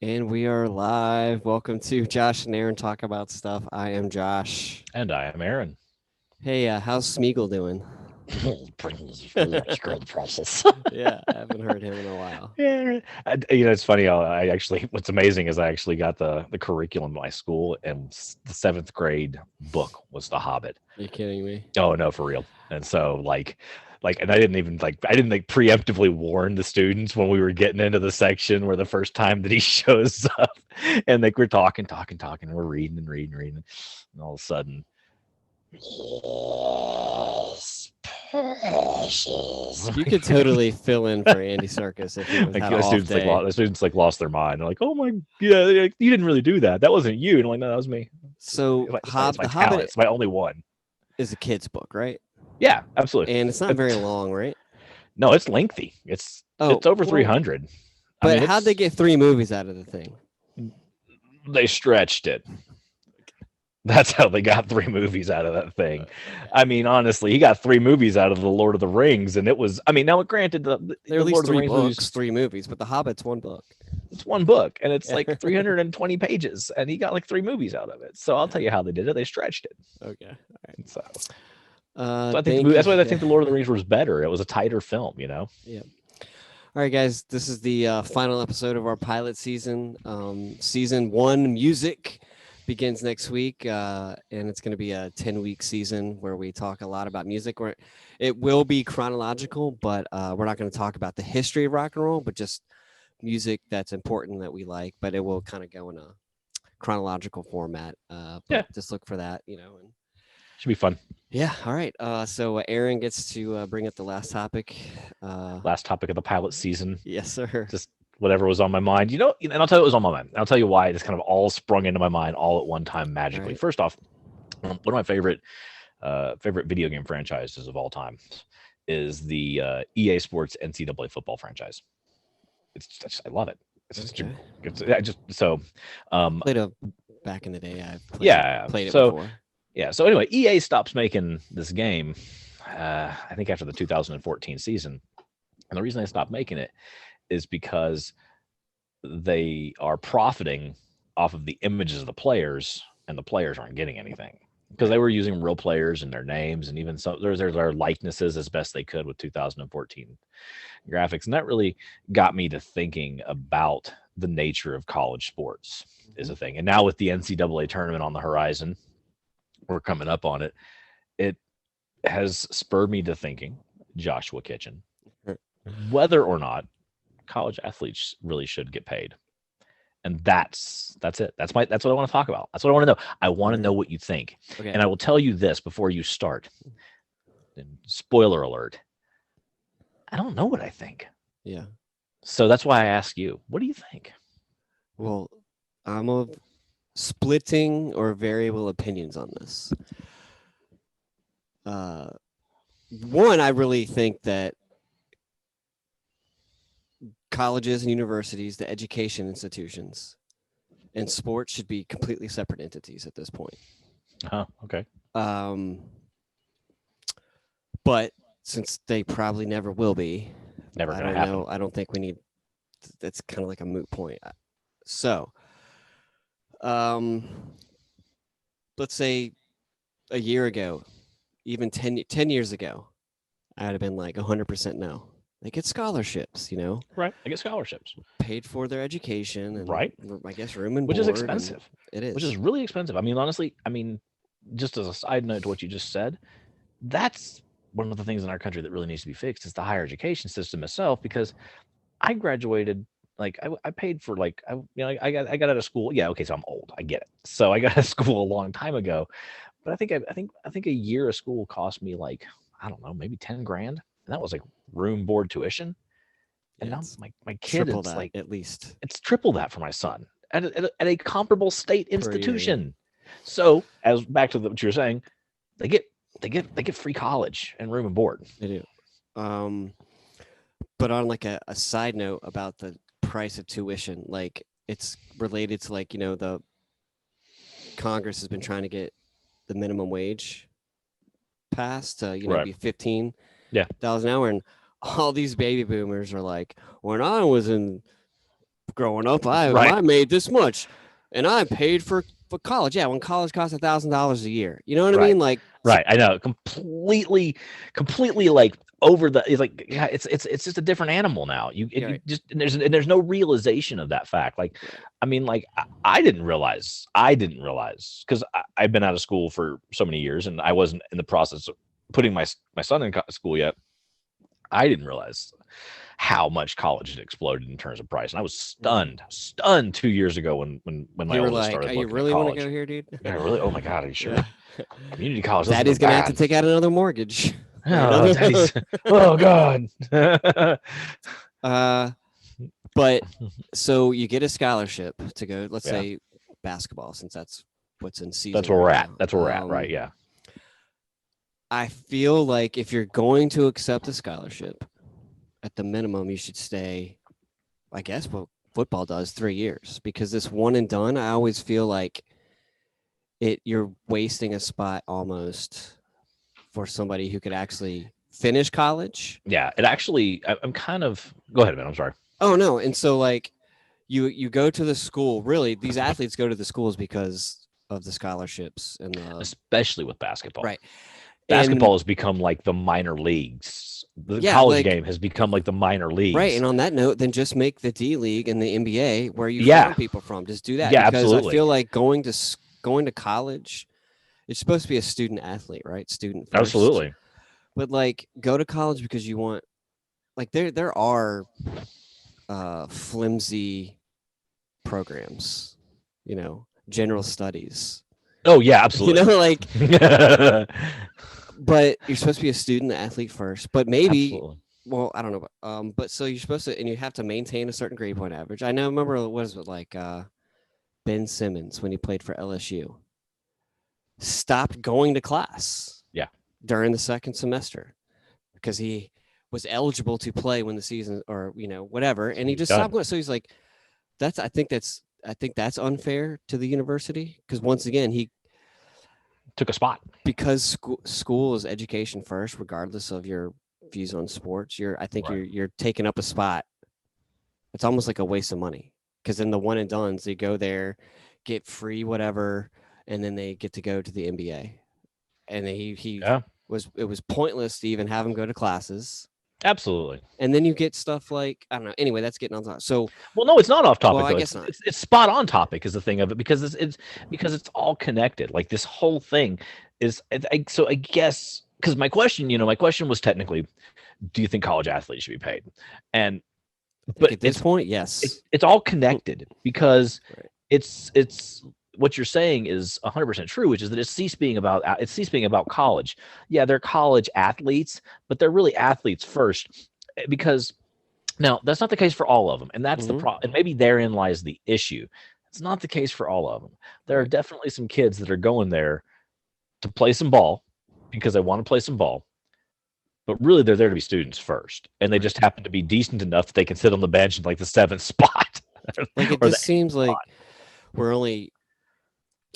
And we are live. Welcome to Josh and Aaron Talk About Stuff. I am Josh. And I am Aaron. Hey, how's Smeagol doing? Pretty good, precious. Yeah, I haven't heard him in a while. Yeah, it's funny. I actually, what's amazing is I actually got the curriculum at my school, and the seventh grade book was The Hobbit. Are you kidding me? Oh no, for real. And so and I didn't even I didn't preemptively warn the students when we were getting into the section where the first time that he shows up, and we're talking, we're reading and reading, and all of a sudden, Yes, precious. You could totally fill in for Andy Serkis if he was had an the off students day. the students lost their mind. They're like, "Oh my, yeah, you didn't really do that. That wasn't you." And I'm like, "No, that was me. So, It's The my talent. Hobbit It's my only one." is a kid's book, right? Yeah, absolutely. And it's not very long, right? No, it's lengthy. It's over 300. But how'd they get 3 movies out of the thing? They stretched it. That's how they got 3 movies out of that thing. I mean, honestly, he got 3 movies out of the Lord of the Rings, and it was. I mean, now granted, There are the at least Lord of the 3 Rings books, movies, 3 movies, but The Hobbit's one book. it's one book, and it's like 320 pages, and he got like 3 movies out of it. So I'll tell you how they did it. They stretched it. Okay. All right. So So I think that's why I think the Lord of the Rings was better. It was a tighter film, you know. Yeah. All right, guys. This is the final episode of our pilot season. Season 1 music begins next week, and it's going to be a 10-week season where we talk a lot about music. It will be chronological, but we're not going to talk about the history of rock and roll, but just music that's important that we like. But it will kind of go in a chronological format. But just look for that, And Should be fun. yeah. All right. So Aaron gets to bring up the last topic. Last topic of the pilot season. Yes, sir. Just whatever was on my mind, and I'll tell you what was on my mind. I'll tell you why it just kind of all sprung into my mind all at one time magically. Right. First off, one of my favorite video game franchises of all time is I Sports NCAA football franchise. I love it. Played a back in the day. I've played it before. Yeah. So anyway, EA stops making this game, I think after the 2014 season. And the reason they stopped making it is because they are profiting off of the images of the players, and the players aren't getting anything because they were using real players and their names, and even some there's their likenesses as best they could with 2014 graphics. And that really got me to thinking about the nature of college sports is a thing. And now with the NCAA tournament on the horizon, we're coming up on it. It has spurred me to thinking, Joshua Kitchen, whether or not college athletes really should get paid. And that's it. That's what I want to talk about. That's what I want to know. I want to know what you think. Okay. And I will tell you this before you start. And spoiler alert. I don't know what I think. Yeah. So that's why I ask you, what do you think? Well, I'm of splitting or variable opinions on this. One, I really think that colleges and universities, the education institutions, and sports should be completely separate entities at this point. Okay. But since they probably never will be, Never I gonna don't happen. know. I don't think we need. That's kind of like a moot point. So, let's say a year ago, even 10 years ago, I'd have been like 100% no. They get scholarships, Right. They get scholarships. paid for their education, and Right. I guess room and Which is board, expensive. and it is. Which is really expensive. I mean, honestly, just as a side note to what you just said, that's one of the things in our country that really needs to be fixed is the higher education system itself. Because I graduated, like I paid for I got out of school. Yeah, okay, so I'm old. I get it. So I got out of school a long time ago, but I think a year of school cost me like, I don't know, maybe 10 grand, and that was like room, board, tuition. And Yeah, now it's my kid triple is that like, at least. it's triple that for my son at a comparable state year, yeah. institution. So as back to what you were saying, they get free college and room and board. They do. But on like a side note about the price of tuition, like it's related to the Congress has been trying to get the minimum wage passed to Right. be $15 Yeah. an hour, and all these baby boomers are like, when I was in growing up, Right. I made this much, and I paid for college. Yeah, when college costs $1,000 a year, you know what I Right. mean? Like, Right. I know. Completely like over the. It's like, yeah, it's just a different animal now. You, Yeah, you right. just and there's no realization of that fact. Like, Right. I mean, like I didn't realize because I've been out of school for so many years and I wasn't in the process of putting my son in school yet. I didn't realize how much college had exploded in terms of price, and I was stunned 2 years ago when my You were oldest like, started "Oh, you looking at really want to go college. here, dude?" Yeah, really. Oh my God, are you sure? Yeah. Community college doesn't Daddy's look gonna have to bad. take out another mortgage. Or Oh, another. daddy's. Oh God. But so you get a scholarship to go. Let's Yeah, say basketball, since that's what's in season that's where we're right at. now. That's where we're at, right? Yeah. I feel like if you're going to accept a scholarship, at the minimum, you should stay. I guess what football does, 3 years, because this one and done. I always feel like you're wasting a spot almost for somebody who could actually finish college. Yeah. It actually. I'm kind of. Go ahead, man. I'm sorry. Oh no, and so like you go to the school. Really, these athletes go to the schools because of the scholarships and the Especially with basketball. right. Basketball And has become like the minor leagues. The yeah, college like game has become like the minor leagues. right. And on that note, then just make the D League and the NBA where you Yeah. farm people from. Just do that Yeah, because absolutely. I feel like going to college, it's supposed to be a student athlete, right? Student first. Absolutely. But like go to college because you want like there are flimsy programs, general studies. Oh yeah, absolutely. Like but you're supposed to be a student athlete first. But maybe Absolutely. well, I don't know. But so you're supposed to and you have to maintain a certain grade point average. I know remember what is it like Ben Simmons when he played for LSU stopped going to class. Yeah. During the second semester because he was eligible to play when the season or whatever, and he just stopped going. So he's like, I think that's unfair to the university because once again he took a spot because school is education first, regardless of your views on sports. I think Right. you're taking up a spot. It's almost like a waste of money because in the one and dones they go there, get free whatever, and then they get to go to the NBA, and Yeah. it was pointless to even have him go to classes. Absolutely. And then you get stuff like I don't know. Anyway, that's getting on top. So Well, no, it's not off topic. Well, I though. guess not. It's spot on topic is the thing of it because it's all connected. Like this whole thing is. So I guess because my question was technically, do you think college athletes should be paid? And but at this point, yes. it's all connected because Right. it's what you're saying is 100% true, which is that it's ceased being about college. Yeah, they're college athletes, but they're really athletes first because now that's not the case for all of them, and that's the problem. And maybe therein lies the issue. It's not the case for all of them. There are definitely some kids that are going there to play some ball because they want to play some ball, but really they're there to be students first, and they just happen to be decent enough that they can sit on the bench in like the 7th spot. Like it just seems like we're only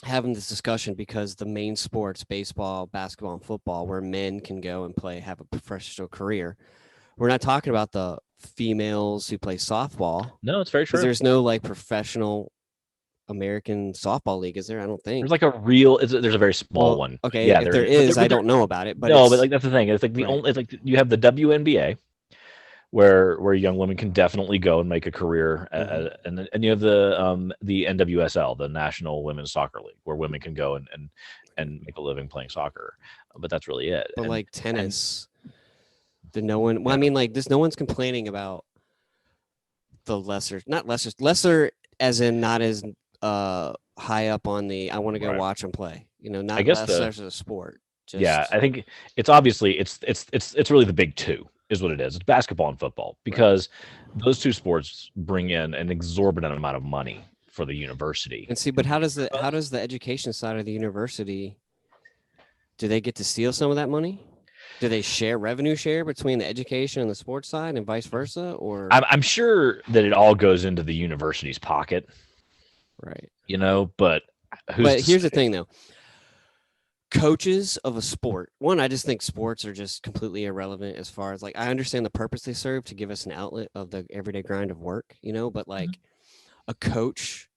having this discussion because the main sports, baseball, basketball, and football, where men can go and have a professional career. We're not talking about the females who play softball. No, it's very true. There's no like professional American softball league, is there? I don't think. There's like there's a very small one. Okay, Yeah, if there is, I don't know about it. But no, but like that's the thing. It's like Right. it's like you have the WNBA, where young women can definitely go and make a career, and you have the NWSL, the National Women's Soccer League, where women can go and make a living playing soccer. But that's really it. But like tennis, no one. Well, I mean, like no one's complaining about the lesser as in not as high up on the. I want to go watch them play. Not I guess lesser as a sport. Just, yeah, I think it's obviously it's really the big two is what it is. It's basketball and football because those two sports bring in an exorbitant amount of money for the university. And see, but how does the education side of the university? Do they get to steal some of that money? Do they revenue share between the education and the sports side and vice versa? Or I'm sure that it all goes into the university's pocket, right? But here's the thing, though. Coaches of a sport, I just think sports are just completely irrelevant as far as like I understand the purpose they serve to give us an outlet of the everyday grind of work, but like a coach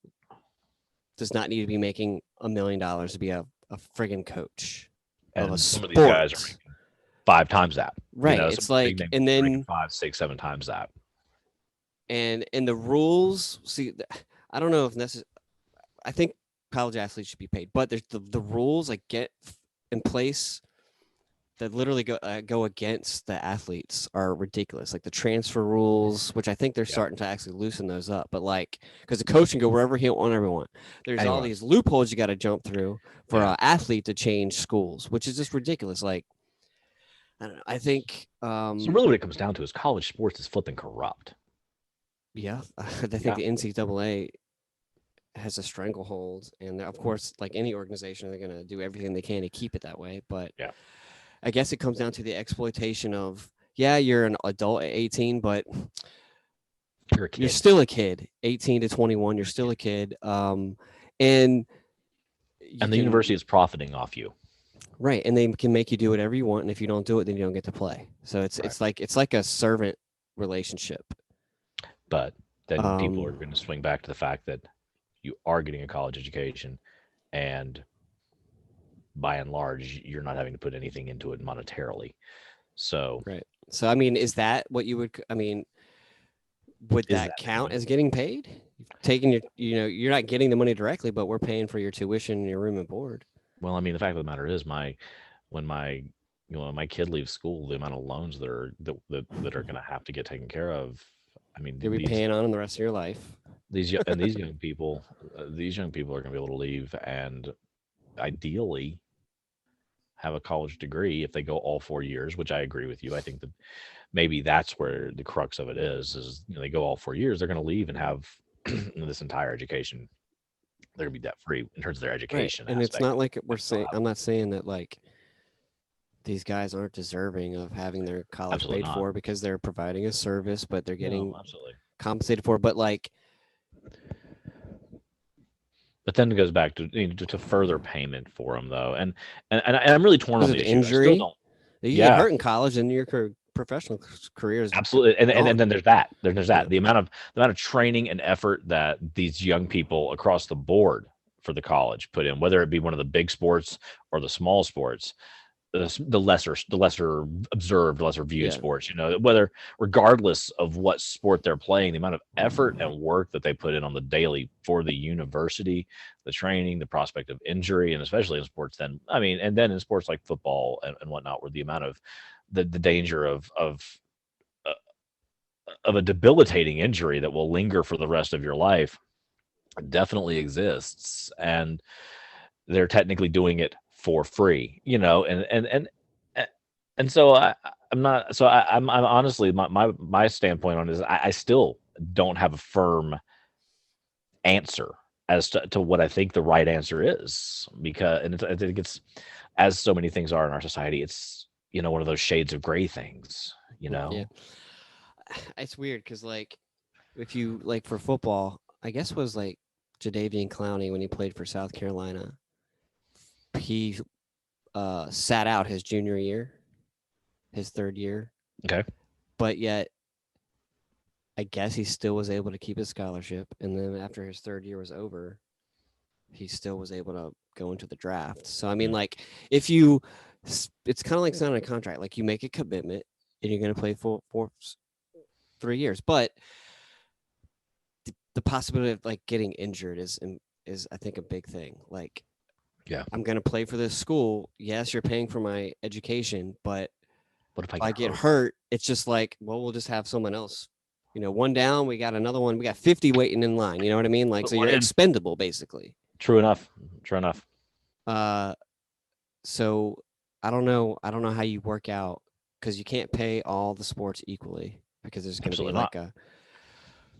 does not need to be making $1 million to be a friggin' coach of a And some sport. of these guys are making 5 times that. Right. You know, It's some big like, names and are making then 5, 6, 7 times that. and the rules. See, I don't know if necessarily. I think college athletes should be paid, but there's the rules like get in place that literally go against the athletes are ridiculous. Like the transfer rules, which I think they're starting to actually loosen those up. But like, because the coach can go wherever he want everyone. There's all these loopholes you got to jump through for an athlete to change schools, which is just ridiculous. Like, I don't know. I think. So really, what it comes down to is college sports is flipping corrupt. Yeah, I think the NCAA has a stranglehold, and of course, like any organization, they're going to do everything they can to keep it that way. But I guess it comes down to the exploitation of, you're an adult at 18, but you're a kid. You're still a kid. 18 to 21, you're still a kid. And the university is profiting off you. Right, and they can make you do whatever you want, and if you don't do it, then you don't get to play. So it's like a servant relationship. But then people are going to swing back to the fact that you are getting a college education, and by and large, you're not having to put anything into it monetarily. So right. So I mean, is that what you would? I mean, would that count as getting paid? Taking your, you're not getting the money directly, but we're paying for your tuition and your room and board. Well, I mean, the fact of the matter is, when my kid leaves school, the amount of loans that are going to have to get taken care of. I mean, you'll be paying on them the rest of your life. These young people are going to be able to leave and ideally have a college degree if they go all 4 years, which I agree with you. I think that maybe that's where the crux of it is they go all 4 years, they're going to leave and have this entire education. They're going to be debt free in terms of their education. Right. And it's not like we're saying, I'm not saying that like these guys aren't deserving of having their college paid for because they're providing a service, but they're getting compensated for. But like, but then it goes back to further payment for them though, and I'm really torn on the injury. You get hurt in college, and your professional career is absolutely, and then there's that. The amount of training and effort that these young people across the board for the college put in, whether it be one of the big sports or the small sports. The lesser observed, lesser viewed sports, whether regardless of what sport they're playing, the amount of effort and work that they put in on the daily for the university, the training, the prospect of injury, and especially in sports, then in sports like football and whatnot, where the amount of the danger of a debilitating injury that will linger for the rest of your life definitely exists, and they're technically doing it for free, and so I'm honestly, my standpoint on it is I still don't have a firm answer as to what I think the right answer is, because I think it's, as so many things are in our society, it's one of those shades of gray things. It's weird because like if you like for football, I guess was like Jadeveon Clowney when he played for South Carolina. He sat out his junior year, his third year. Okay. But yet, I guess he still was able to keep his scholarship. And then after his third year was over, he still was able to go into the draft. So, I mean, like, it's kind of like signing a contract. Like, you make a commitment and you're going to play for 3 years. But the possibility of, like, getting injured is, I think, a big thing. Like, I'm going to play for this school. Yes, you're paying for my education, but what if I get hurt? It's just like, well, we'll just have someone else. One down, we got another one. We got 50 waiting in line. You know what I mean? Like, so you're expendable, basically. True enough. So I don't know how you work out, because you can't pay all the sports equally, because there's going to be like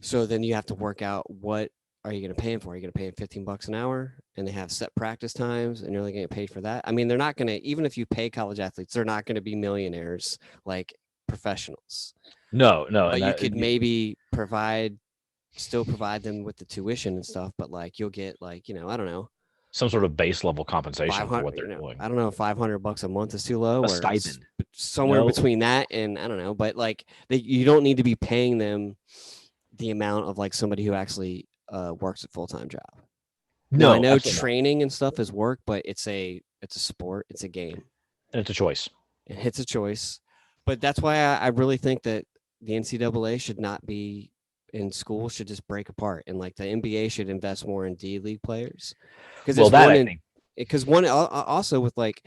so then you have to work out what are you going to pay them for? Are you going to pay them $15 an hour, and they have set practice times, and you're only going to get paid for that? I mean, they're not going to, even if you pay college athletes, they're not going to be millionaires like professionals. No. But you could maybe still provide them with the tuition and stuff, but like you'll get like, I don't know, some sort of base level compensation for what they're doing. I don't know if $500 a month is too low, a or stipend somewhere between that and I don't know, but like you don't need to be paying them the amount of like somebody who actually work's a full-time job. No, I know absolutely not. training and stuff is work, but it's a sport, it's a game, And it's a choice. and it's a choice. But that's why I really think that the NCAA should not be in school, should just break apart, and like the NBA should invest more in D League players because Well, it's that one I in think. because one also with like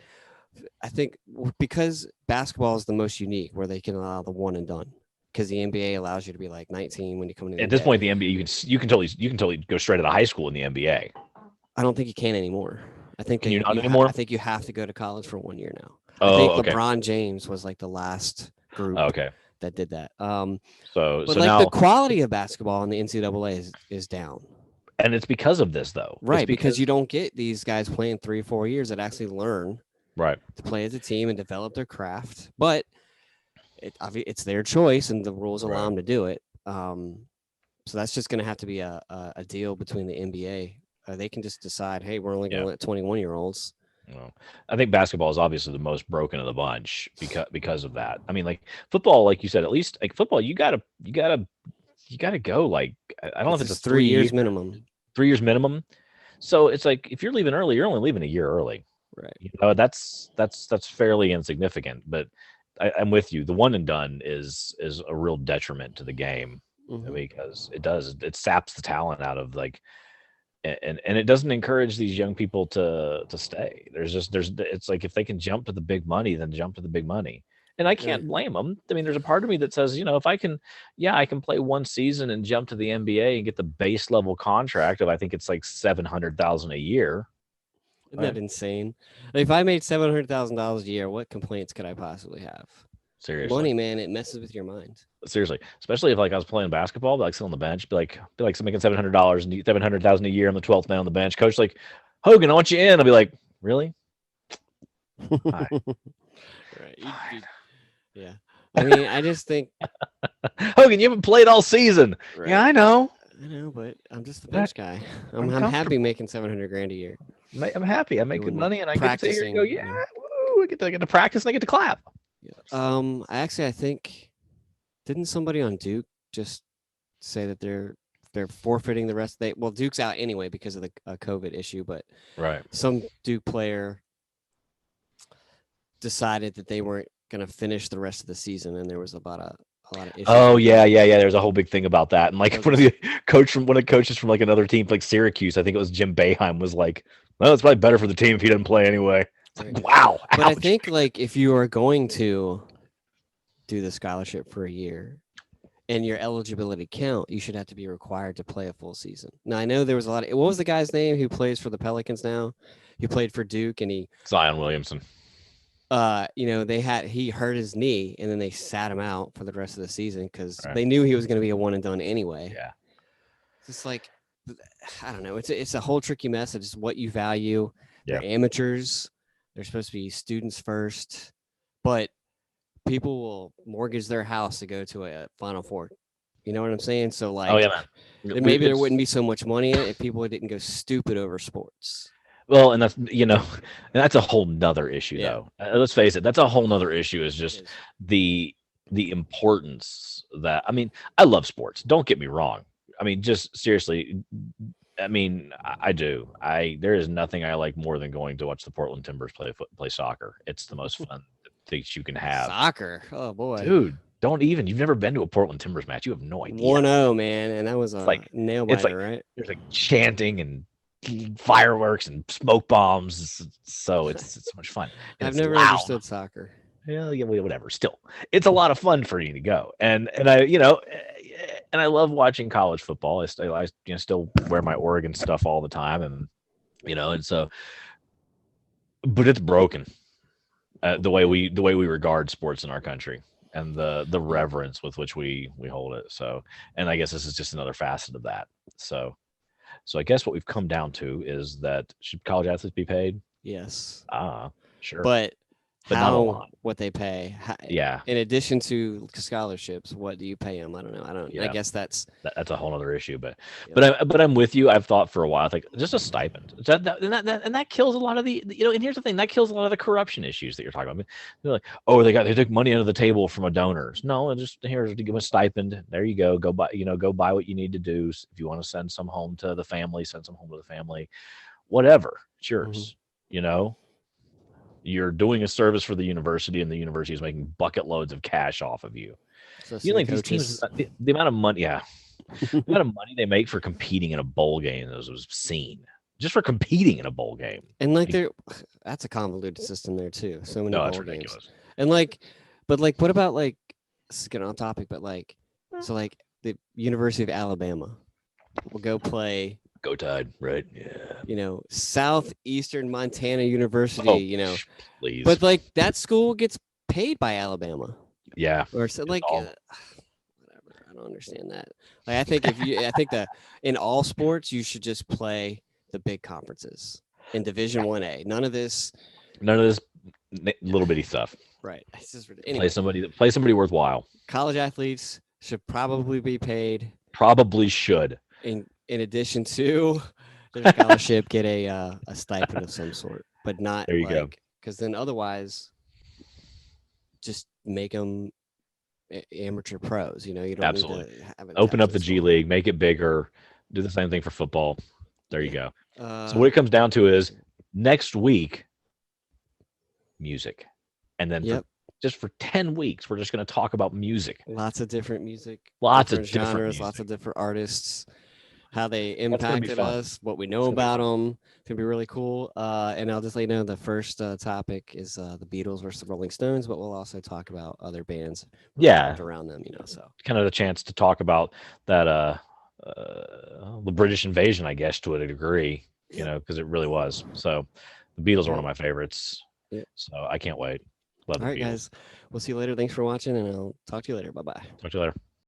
I think because basketball is the most unique where they can allow the one and done because the NBA allows you to be like 19 when you come into the At this NBA. point, the NBA you can totally go straight out of high school in the NBA. I don't think you can anymore. I think Can you not I anymore? think you have to go to college for 1 year now. I Oh, think okay. LeBron James was like the last group Okay. that did that. So But so like now, the quality of basketball in the NCAA is down, and it's because of this though. It's right? Because you don't get these guys playing 3 or 4 years that actually learn right. to play as a team and develop their craft. But it's their choice, and the rules allow Right. them to do it. So that's just going to have to be a deal between the NBA. They can just decide, hey, we're only going to Yeah. let 21-year-olds. Well, I think basketball is obviously the most broken of the bunch because of that. I mean, like football, like you said, at least like football, you gotta go. Like I don't know if it's a 3 years 3 year, minimum, 3 years minimum. So it's like if you're leaving early, you're only leaving a year early. right? You know, that's fairly insignificant. But I'm with you. The one and done is a real detriment to the game Mhm. because it saps the talent out of like and it doesn't encourage these young people to stay. It's like if they can jump to the big money, then jump to the big money. And I can't blame them. I mean, there's a part of me that says, if I can, I can play one season and jump to the NBA and get the base level contract of I think it's like $700,000 a year. Isn't that insane? If I made $700,000 a year, what complaints could I possibly have? Seriously. Money, man, it messes with your mind. Seriously, especially if like I was playing basketball, like sit on the bench, be like making $700 and $700,000 a year. I'm the 12th man on the bench. Coach like, Hogan, I want you in. I'll be like, really? Right. Yeah. I mean, I just think Hogan, you haven't played all season. right. Yeah, I know. I know, but I'm just the bench guy. I'm happy making $700,000 a year. I'm happy. I make good money, and I get to sit here and go, woo! I get to practice and I get to clap. Yeah. I think didn't somebody on Duke just say that they're forfeiting the rest? Well, Duke's out anyway because of the COVID issue, but right, some Duke player decided that they weren't going to finish the rest of the season, and there was about a lot of issues. Oh yeah. There's a whole big thing about that, and like one of the coaches from like another team, like Syracuse, I think it was Jim Boeheim, was like, "Well, it's probably better for the team if he doesn't play anyway." It's like, wow. But I think like if you are going to do the scholarship for a year and your eligibility count, you should have to be required to play a full season. Now I know there was a lot of what was the guy's name who plays for the Pelicans now? He played for Duke and Zion Williamson. He hurt his knee and then they sat him out for the rest of the season because they knew he was going to be a one and done anyway. Yeah. It's like, I don't know. It's a whole tricky mess. It's what you value. Yeah. They're amateurs. They're supposed to be students first, but people will mortgage their house to go to a Final Four. You know what I'm saying? So like, oh yeah, man. Maybe there wouldn't be so much money in it if people didn't go stupid over sports. Well, and that's a whole nother issue though. Let's face it, that's a whole nother issue. Is just the importance that, I mean, I love sports. Don't get me wrong. I mean, just seriously. I mean, I do. There is nothing I like more than going to watch the Portland Timbers play soccer. It's the most fun things you can have. Soccer, oh boy, dude! You've never been to a Portland Timbers match. You have no idea. 1-0, man, and that was a nail biter, right? There's like chanting and fireworks and smoke bombs. So it's so much fun. And I've never understood soccer. Yeah, whatever. Still, it's a lot of fun for you to go. And I love watching college football. I still wear my Oregon stuff all the time, and so, but it's broken. The way we regard sports in our country and the reverence with which we hold it. So, and I guess this is just another facet of that. So I guess what we've come down to is that should college athletes be paid? Yes. Sure. But But not a lot. what they pay. Yeah, In addition to scholarships, what do you pay them? I don't know. I Yeah. guess that's that's a whole other issue. But Yep. but I'm with you. I've thought for a while, like just a stipend. And that kills a lot of the and here's the thing, that kills a lot of the corruption issues that you're talking about. I mean, they're like, oh, they took money under the table from a donors. No, just here's to give a stipend. There you go. Go buy what you need to do. If you want to send some home to the family, send some home to the family. Whatever, it's yours. You're doing a service for the university, and the university is making bucket loads of cash off of you. so Like these teams, the amount of money, the amount of money they make for competing in a bowl game was obscene. Just for competing in a bowl game. And like that's a convoluted system there too. So many No, that's bowl games. ridiculous. And but what about this is getting off topic, but so the University of Alabama will go play, Go Tide, right? Yeah. Southeastern Montana University, Please. but that school gets paid by Alabama. Yeah. Or so whatever. I don't understand that. I think that in all sports you should just play the big conferences in Division 1A. None of this Little bitty stuff. Right. It's just Play somebody worthwhile. College athletes should probably be paid Probably should. in addition to their scholarship, get a stipend of some sort, but not There you go. because then otherwise just make them amateur pros. You don't Absolutely. need to have it Open attached up to the the G sport. League, make it bigger, do the same thing for football. There you go. Uh, So what it comes down to is next week, music. And then Yep. for 10 weeks, we're just going to talk about music. lots of different music, Lots of different different genres, music. lots of different artists, how they gonna be impacted fun. us, what we know It's gonna be about fun. them. It's gonna be really cool. And I'll just let you know the first topic is the Beatles versus the Rolling Stones, but we'll also talk about other bands Yeah. around them. So Kind of a chance to talk about that the British invasion, I guess, to a degree, because it really was. So the Beatles are one of my favorites. Yeah. So I can't wait. Love all the right, Beatles. guys, we'll see you later. Thanks for watching, and I'll talk to you later. Bye bye. Talk to you later.